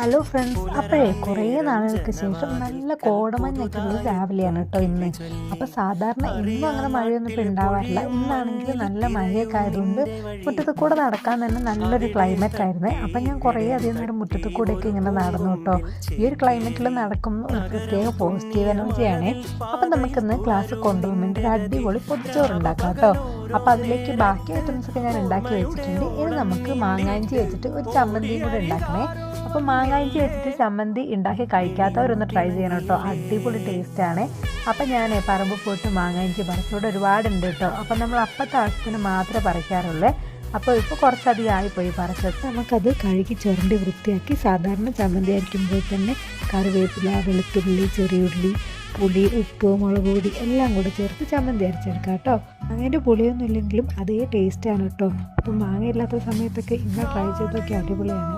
Hello friends, അപ്പോഴേ കുറേ നാളുകൾക്ക് ശേഷം നല്ല കോടമഞ്ഞൊക്കെ ഉള്ള രാവിലെയാണ് കേട്ടോ ഇന്ന്. അപ്പോൾ സാധാരണ എന്നും അങ്ങനെ മഴയൊന്നും ഇപ്പോൾ ഉണ്ടാവാറില്ല. ഇന്നാണെങ്കിൽ നല്ല മഴയൊക്കെ ആയതുകൊണ്ട് മുറ്റത്ത് കൂടെ നടക്കാൻ തന്നെ നല്ലൊരു ക്ലൈമറ്റ് ആയിരുന്നു. അപ്പം ഞാൻ കുറേ അധികം നേരം മുറ്റത്ത് കൂടെയൊക്കെ ഇങ്ങനെ നടന്നു കേട്ടോ. ഈ ഒരു ക്ലൈമറ്റിൽ നടക്കുമ്പോൾ ഒരു പ്രത്യേക പോസിറ്റീവ് എനർജിയാണ്. അപ്പം നമുക്കിന്ന് ക്ലാസ് കൊണ്ടുപോകാൻ വേണ്ടി ഒരു അടിപൊളി പൊതിച്ചോറ് ഉണ്ടാക്കാം കേട്ടോ. അപ്പോൾ അതിലേക്ക് ബാക്കി ഐറ്റംസൊക്കെ ഞാൻ ഉണ്ടാക്കി വെച്ചിട്ടുണ്ട്. ഇനി നമുക്ക് മാങ്ങാഞ്ചി വെച്ചിട്ട് ഒരു ചമ്മന്തിയും കൂടെ ഉണ്ടാക്കണേ. അപ്പോൾ മാങ്ങാഞ്ചി വെച്ചിട്ട് ചമ്മന്തി ഉണ്ടാക്കി കഴിക്കാത്തവരൊന്ന് ട്രൈ ചെയ്യണം കേട്ടോ. അടിപൊളി ടേസ്റ്റാണ്. അപ്പം ഞാൻ പറമ്പ് പോയിട്ട് മാങ്ങാഞ്ചി പറിച്ചോടെ ഒരുപാടുണ്ട് കേട്ടോ. അപ്പം നമ്മൾ അപ്പത്തെ ആവശ്യത്തിന് മാത്രമേ പറിക്കാറുള്ളൂ. അപ്പോൾ ഇപ്പോൾ കുറച്ചധികം ആയിപ്പോയി പറിച്ചിട്ട് നമുക്കത് കഴുകി ചുരണ്ടി വൃത്തിയാക്കി സാധാരണ ചമ്മന്തി അരിക്കുമ്പോൾ തന്നെ കറിവേപ്പില, വെളുത്തുള്ളി, ചെറിയുള്ളി, പുളി, ഉപ്പ്, മുളക് പൊടി എല്ലാം കൂടെ ചേർത്ത് ചമ്മന്തി അരച്ചെടുക്കാം കേട്ടോ. മാങ്ങേൻ്റെ പുളിയൊന്നും ഇല്ലെങ്കിലും അതേ ടേസ്റ്റാണ് കേട്ടോ. അപ്പം മാങ്ങ ഇല്ലാത്ത സമയത്തൊക്കെ ഇങ്ങനെ ട്രൈ ചെയ്തൊക്കെ അടിപൊളിയാണ്.